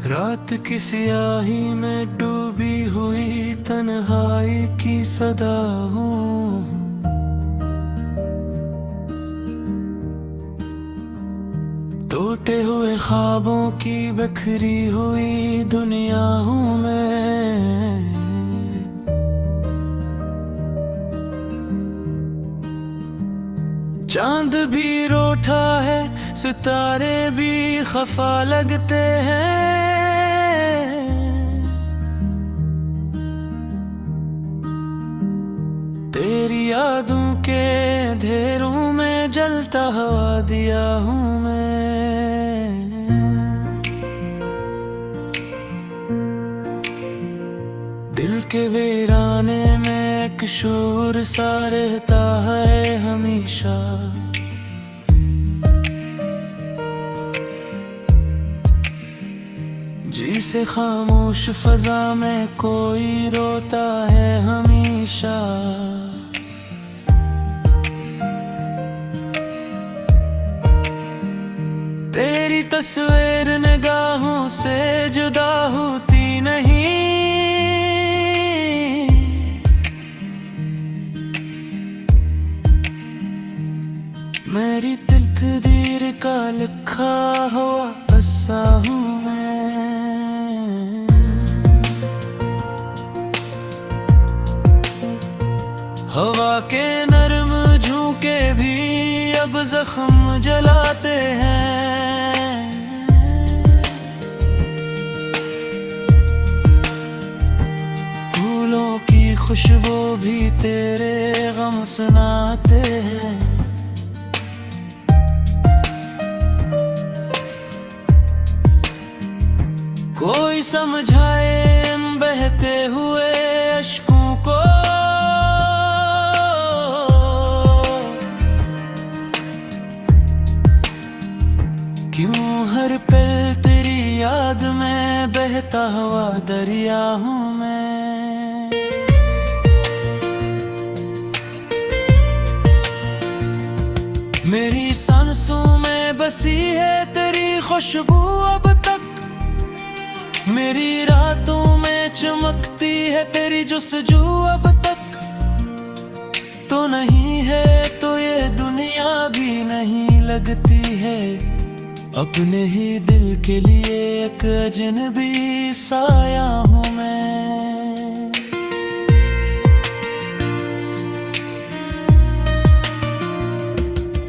रात की स्याही में डूबी हुई तन्हाई की सदा हूँ। टूटे हुए ख्वाबों की बिखरी हुई दुनिया हूँ मैं। चांद भी रूठा है, सितारे भी खफा लगते हैं। तेरी यादों के अंधेरों में जलता हुआ दिया हूँ मैं। दिल के वीराने में एक शोर सा रहता है हमेशा। जिसे खामोश फजा में कोई रोता है हमेशा। तेरी तस्वीर निगाहों से जुदा होती नहीं। मेरी तकदीर का लिखा हुआ किस्सा हूँ मैं। हवा के नरम झोंके भी अब जख्म जलाते हैं। फूलों की खुशबू भी तेरे गम सुनाते हैं। कोई समझाए इन बहते हुए अश्कों को। क्यों हर पल तेरी याद में बहता हुआ दरिया हूँ मैं। मेरी सांसों में बसी है तेरी खुशबू अब तक। मेरी रातों में चमकती है तेरी जुस्सजू अब तक। तो नहीं है तो ये दुनिया भी नहीं लगती है। अपने ही दिल के लिए एक अजनबी साया हूँ मैं।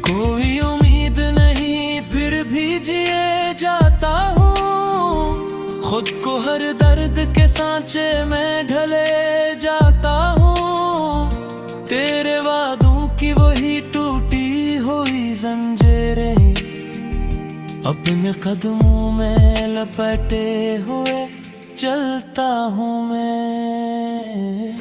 कोई उम्मीद नहीं फिर भी जिए जाता हूँ। खुद को हर दर्द के सांचे में ढले जाता हूँ। तेरे वादों की वही टूटी हुई जंजीरें अपने कदमों में लपेटे हुए चलता हूँ मैं।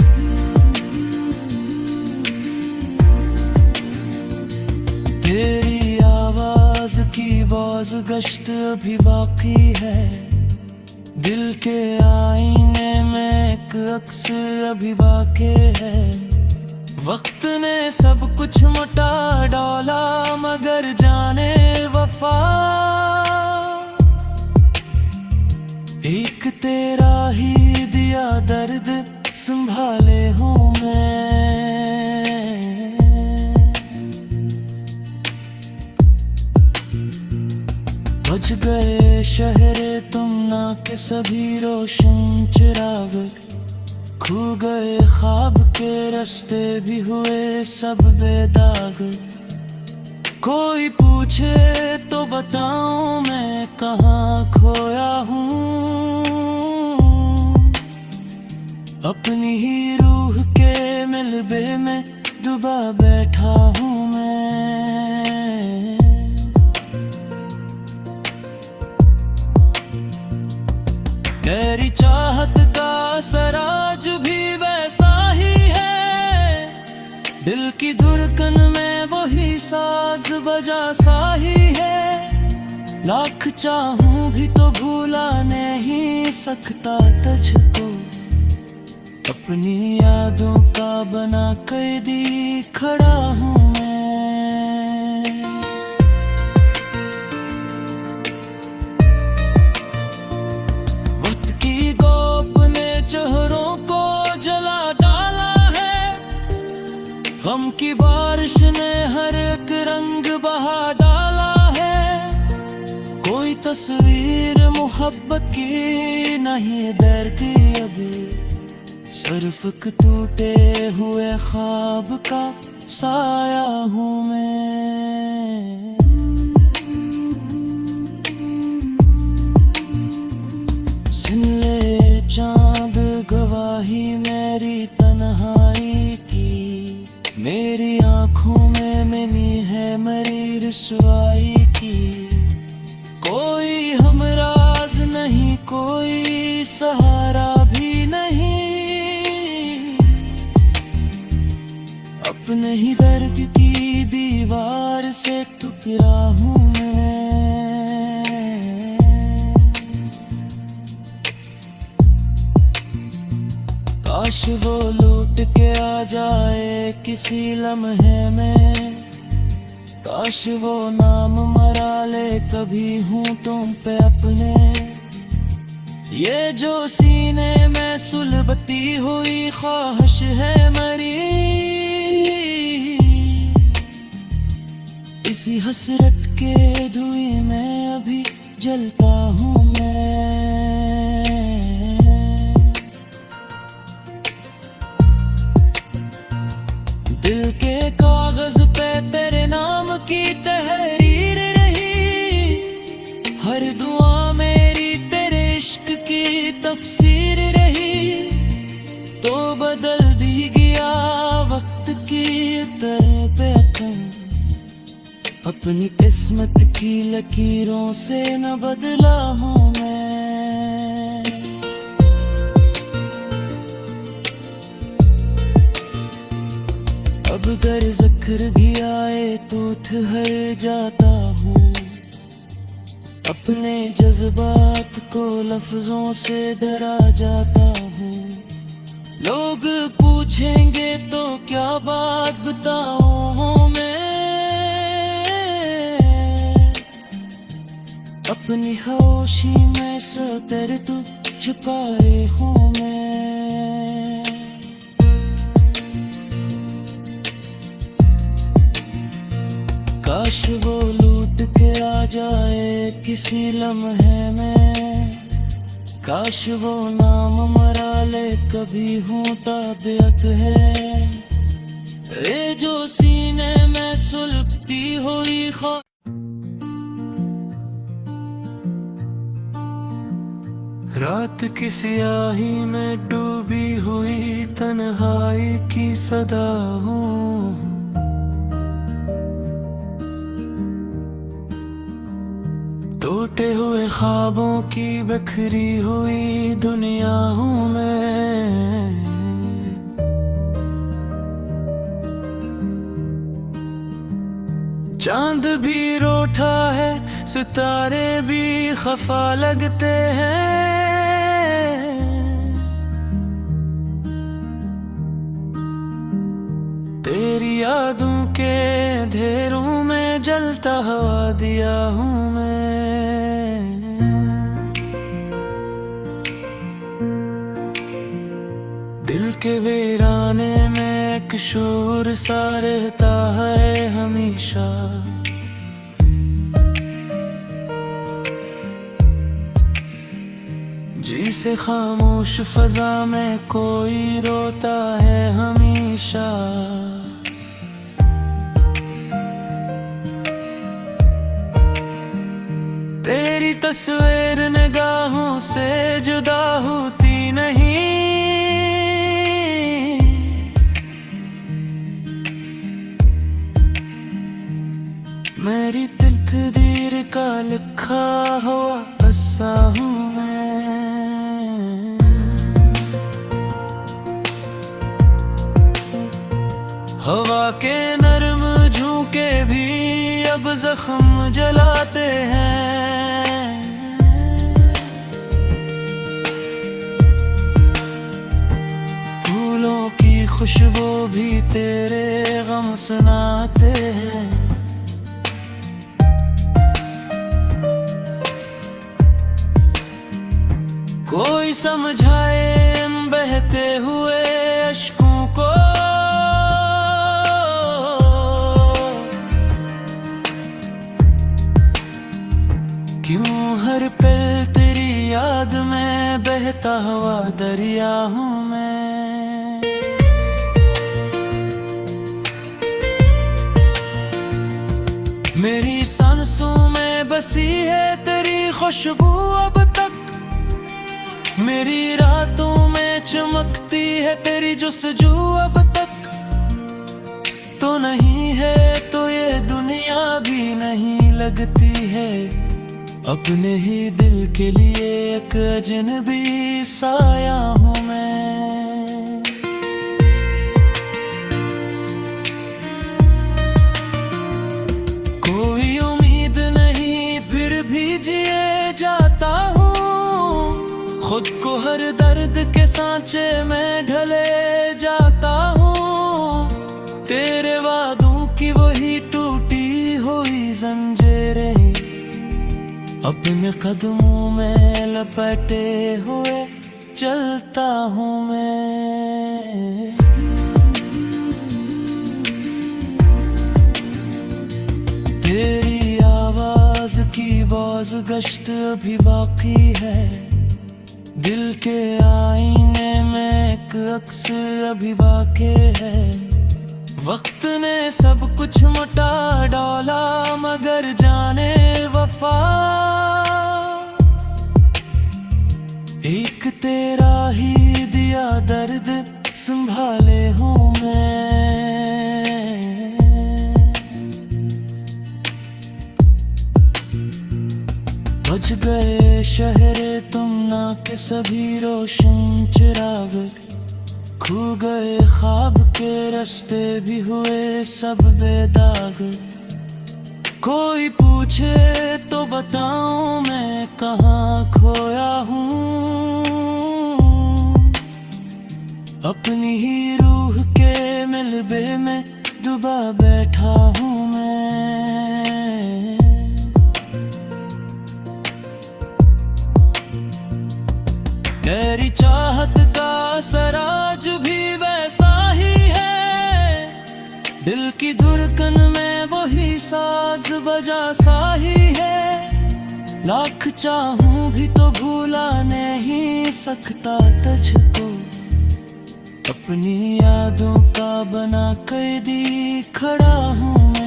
तेरी आवाज की बाज़गश्त अभी बाकी है। दिल के आईने में एक अक्स अभी बाकी है। वक्त ने सब कुछ मिटा डाला मगर जाने वफा। एक तेरा ही दिया दर्द संभाले हूँ मैं। बुझ गए शहरे तुम ना के सभी रोशन चिराग। खो गए ख्वाब के रास्ते भी हुए सब बेदाग। कोई पूछे तो बताऊं मैं कहाँ खोया हूँ। अपनी ही रूह के मिलबे में डूबा बैठा हूँ मैं। तेरी चाहत का असर आज भी वैसा ही है। दिल की धड़कन में वही साज बजा सा ही है। लाख चाहूं भी तो भूला नहीं सकता तुझको। अपनी यादों का बना कैदी खड़ा हूँ मैं। की बारिश ने हर एक रंग बहा डाला है। कोई तस्वीर मोहब्बत की नहीं बैर की अभी, सिर्फ एक टूटे हुए ख्वाब का साया हूँ मैं। सुन ले चांद गवाही मेरी तन्हाई की, मेरी आंखों में मिमी है मेरी रुसवाई की। कोई हमराज नहीं, कोई सहारा भी नहीं, अपने ही दर्द की दीवार से टुकरा हूँ मैं। काश वो लौट के आ जाए किसी लम्हे में, काश वो नाम मरा ले कभी होंठों पे अपने। ये जो सीने में सुलगती हुई ख्वाहिश है मरी, इसी हसरत के धुएं में अभी जलता हूँ मैं। दिल के कागज पे तेरे नाम की तहरीर रही, हर दुआ मेरी तेरे इश्क की तफसीर रही। तो बदल भी गया वक्त की तरह पे अपनी किस्मत की लकीरों से न बदला हूँ मैं। अब अगर ज़िक्र भी आए तो ठहर जाता हूँ, अपने जज्बात को लफ्जों से डरा जाता हूँ। लोग पूछेंगे तो क्या बात बताऊँ मैं, अपनी खामोशी में सतर तू छुपाए हूँ मैं। काश वो लूट के आ जाए किसी लम्हे में, काश वो नाम मरा ले कभी होता बेअक है। ये जो सीने में सुलगती हुई रात की स्याही में डूबी हुई तन्हाई की सदा हूँ। टूटे हुए ख्वाबों की बिखरी हुई दुनिया हूँ मैं। चांद भी रूठा है, सितारे भी खफा लगते हैं। तेरी यादों के अंधेरों में जलता हुआ दिया हूँ मैं। दिल के वीराने में एक शोर सा रहता है हमेशा। जिसे खामोश फजा में कोई रोता है हमेशा। तेरी तस्वीर निगाहों से जुदा होती नहीं। मेरी तकदीर का लिखा हुआ किस्सा हूँ मैं। हवा के नरम झोंके भी अब जख्म जलाते हैं। फूलों की खुशबू भी तेरे गम सुनाते हैं। कोई समझाए इन बहते हुए अश्कों को, क्यों हर पल तेरी याद में बहता हुआ दरिया हूँ मैं। मेरी सांसों में बसी है तेरी खुशबू अब तक, मेरी रातों में चमकती है तेरी जुस्तजू अब तक। तो नहीं है तो ये दुनिया भी नहीं लगती है, अपने ही दिल के लिए एक अजनबी साया हूँ मैं। कोई उम्मीद नहीं फिर भी जिए जाता हूँ, खुद को हर दर्द के सांचे में ढले जाता हूँ। तेरे वादों की वही टूटी हुई जंजीरें अपने कदमों में लपेटे हुए चलता हूँ मैं। तेरी आवाज की बाज़गश्त अभी बाकी है, दिल के आईने में एक अक्स अभी बाकी है। वक्त ने सब कुछ मिटा डाला मगर जाने वफा, एक तेरा ही दिया दर्द संभाले हूँ मैं। बुझ गए शहरे तुम ना के सभी रोशन चिराग, खो गए ख्वाब के रास्ते भी हुए सब बेदाग। कोई पूछे तो बताऊं मैं कहाँ खोया हूँ, अपनी ही रूह के मिलबे में डूबा बैठा हूँ मैं। तेरी चाहत का असर आज भी वैसा ही है, दिल की धड़कन में वही साज बजा सा ही है। लाख चाहूं भी तो भूला नहीं सकता तुझको, अपनी यादों का बना कैदी खड़ा हूँ मैं।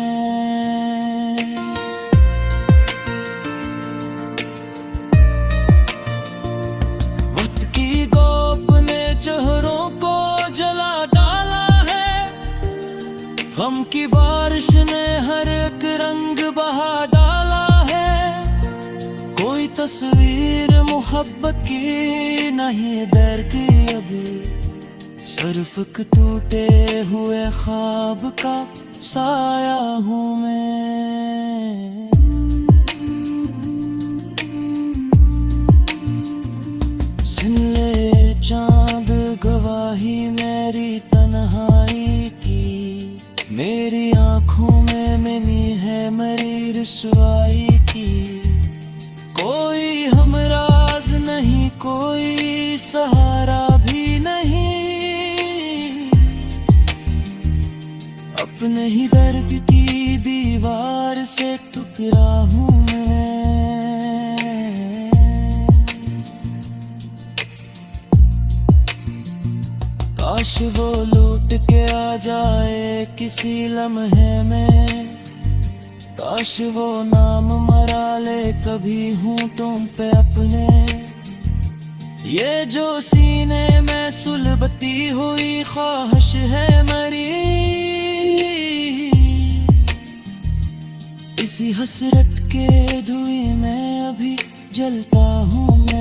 वक्त की गोप ने चेहरों को जला डाला है, गम की बारिश ने हर एक रंग बहा डाला है। कोई तस्वीर मोहब्बत की नहीं डर की अभी, सिर्फ एक टूटे हुए ख्वाब का साया हूँ मैं। सुन ले चांद गवाही मेरी तन्हाई की, मेरी आँखों में मिली है मेरी रुसवाई की। कोई हमराज नहीं कोई सहारा भी नहीं, अपने ही दर्द की दीवार से टकरा हूँ मैं। काश वो लौट के आ जाए किसी लम्हे में, काश वो नाम मरा ले कभी हूँ तुम पे अपने। ये जो सीने में सुलगती हुई ख्वाहिश है मरी, इसी हसरत के धुएं में अभी जलता हूँ मैं।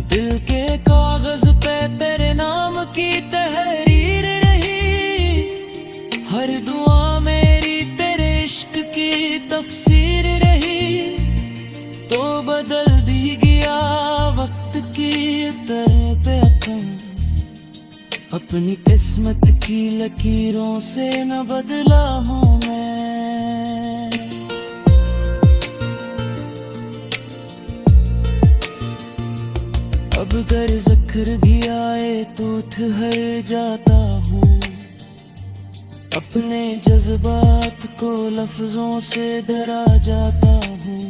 दिल के कागज पे तेरे नाम की तहरीर रही, हर दुआ मेरी तेरे इश्क की तफसीर रही। तो बदल भी गया वक्त की तरह पे अपनी किस्मत की लकीरों से न बदला हूँ मैं। अब अगर जिक्र भी आए तो ठहर जाता हूँ, अपने जज्बात को लफ्जों से डरा जाता हूँ।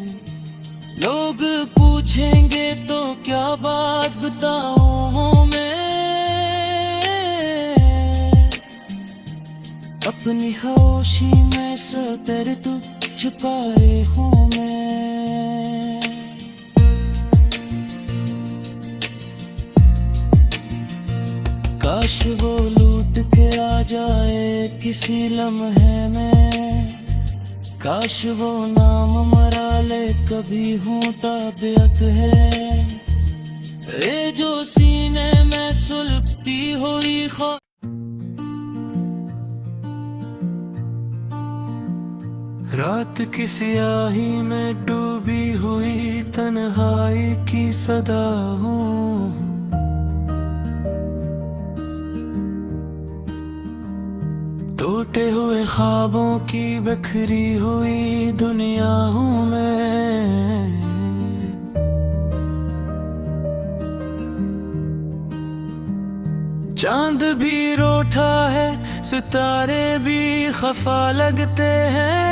लोग पूछेंगे तो क्या बात बताऊँ मैं, अपनी खामोशी में सतर तू छुपाए हूँ मैं। काश वो लूट के आ जाए किसी लम्हे में, काश वो नाम मरा ले कभी हूँ ताबियत है। ये जो सीने में सुलगती हुई रात की स्याही में डूबी हुई तन्हाई की सदा हूँ। टूटे हुए ख्वाबों की बिखरी हुई दुनिया हूँ मैं। चांद भी रूठा है, सितारे भी खफा लगते हैं।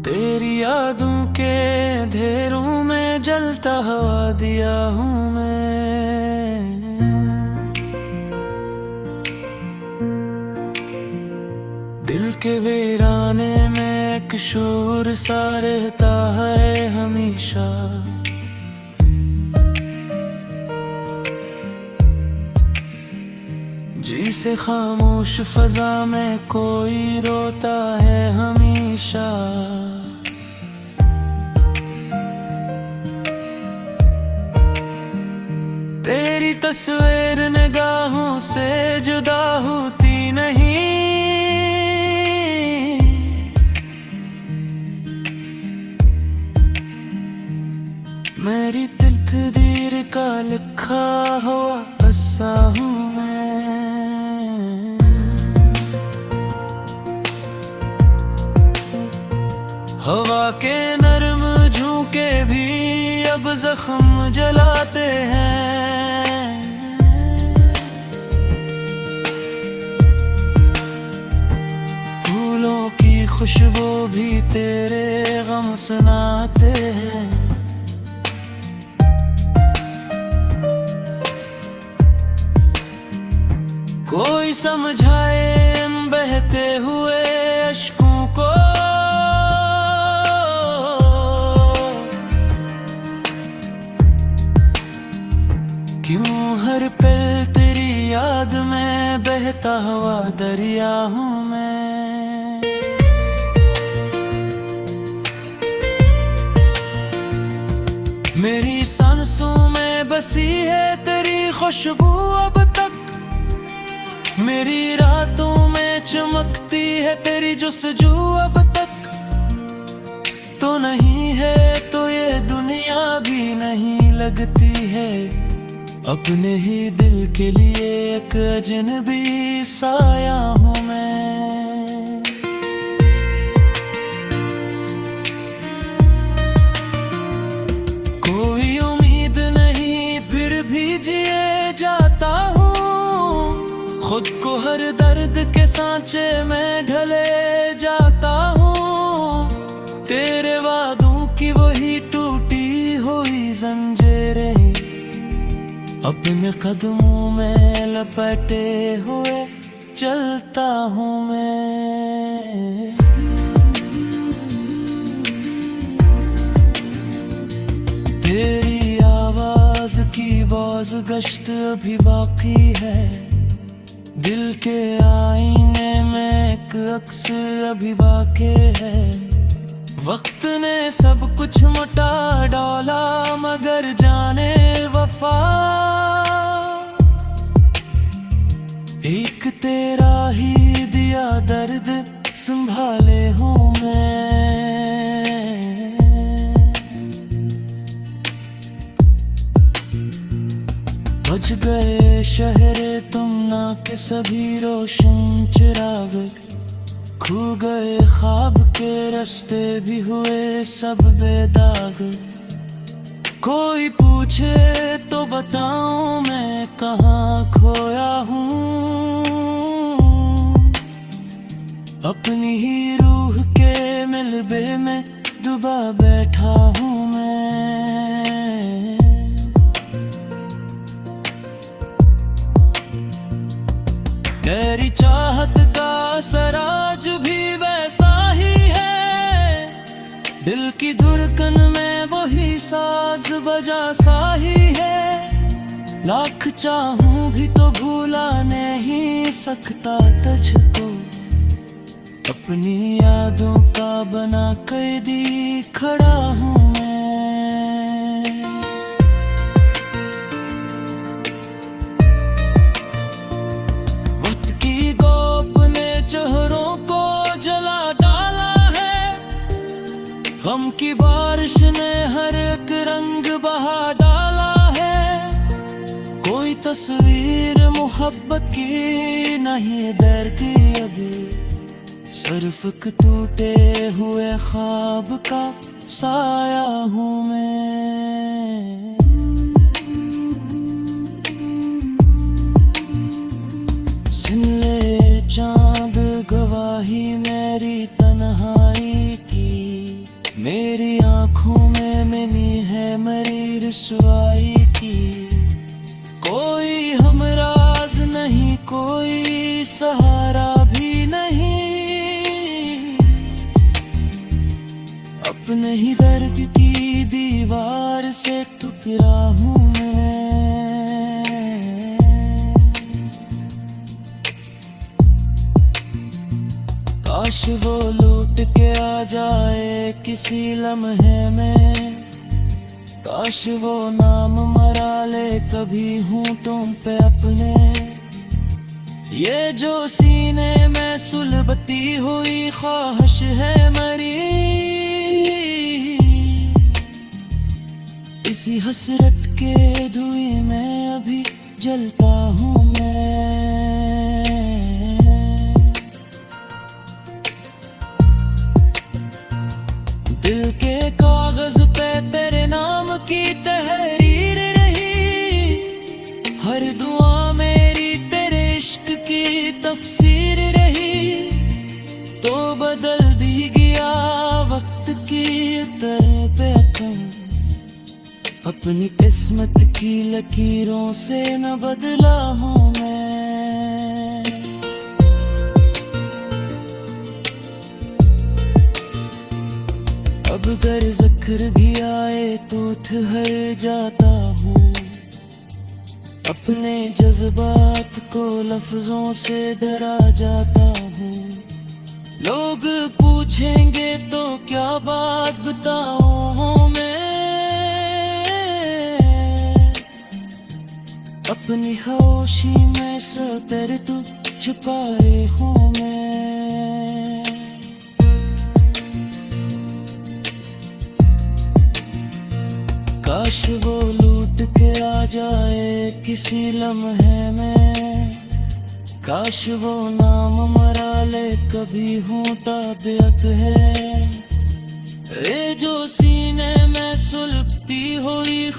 तेरी यादों के अंधेरों में जलता हुआ दिया हूँ मैं। दिल के वीराने में एक शोर सा रहता है हमेशा। जिसे खामोश फजा में कोई रोता है हमेशा। तेरी तस्वीर निगाहों से जुदा होती नहीं। मेरी तकदीर का लिखा हुआ किस्सा हूँ मैं। हवा के नरम झोंके भी अब जख्म जलाते हैं। फूलों की खुशबू भी तेरे गम सुनाते हैं। कोई समझाए इन बहते हुए अश्कों को, क्यों हर पल तेरी याद में बहता हुआ दरिया हूँ मैं। मेरी सांसों में बसी है तेरी खुशबू अब तक। मेरी रातों में चमकती है तेरी जुस्सजू अब तक। तो नहीं है तो ये दुनिया भी नहीं लगती है। अपने ही दिल के लिए एक अजनबी साया हूँ मैं। कोई उम्मीद नहीं फिर भी जिए जाता हूँ। खुद को हर दर्द के सांचे में ढले जाता हूँ। तेरे वादों की वही टूटी हुई जंजीरें अपने कदमों में लपेटे हुए चलता हूँ मैं। तेरी आवाज की बाज़गश्त अभी बाकी है। दिल के आईने में एक अक्स अभी बाकी है। वक्त ने सब कुछ मिटा डाला मगर जाने वफा एक तेरा ही दिया दर्द संभाले हूँ मैं। बुझ गए शहरे तुम ना के सभी रोशन चिराग। खो गए ख्वाब के रास्ते भी हुए सब बेदाग। कोई पूछे तो बताऊं मैं कहाँ खोया हूँ। अपनी ही रूह के मिलबे में डूबा बैठा हूँ मैं। तेरी चाहत का असर आज भी वैसा ही है। दिल की धड़कन में वही साज बजा सा ही है। लाख चाहूं भी तो भूला नहीं सकता तुझको। अपनी यादों का बना कैदी खड़ा हूँ मैं। वक्त की गोप ने चेहरों को जला डाला है। गम की बारिश ने हर एक रंग बहा डाला है। कोई तस्वीर मोहब्बत की नहीं डर की अभी। सिर्फ टूटे हुए ख्वाब का साया हूँ मैं। सुन ले चांद गवाही मेरी तन्हाई की। मेरी आंखों में मिली है मेरी रुसवाई की। कोई हमराज नहीं, कोई सहारा भी नहीं। अपने ही दर्द की दीवार से टकरा हूँ मैं। काश वो लौट के आ जाए किसी लम्हे में। काश वो नाम मरा ले कभी होंठों पे अपने। ये जो सीने में सुलगती हुई ख्वाहिश है मरी। इसी हसरत के धुएं में अभी जलता हूँ मैं। दिल के कागज पे तेरे नाम की तहरीर रही। हर दुआ मेरी तेरे इश्क की तफसीर रही। तो बदल भी गया वक्त की तरह पे अपनी किस्मत की लकीरों से न बदला हूँ मैं। अब अगर ज़िक्र भी आए तो ठहर जाता हूँ। अपने जज्बात को लफ्जों से डरा जाता हूँ। लोग पूछेंगे तो क्या बात बताऊँ मैं। अपनी खामोशी में सतर तू छुपाए हूँ मैं। काश वो लूट के आ जाए किसी लम्हे में। काश वो नाम मरा ले कभी होता बेअक है। ये जो सीने में सुलगती हुई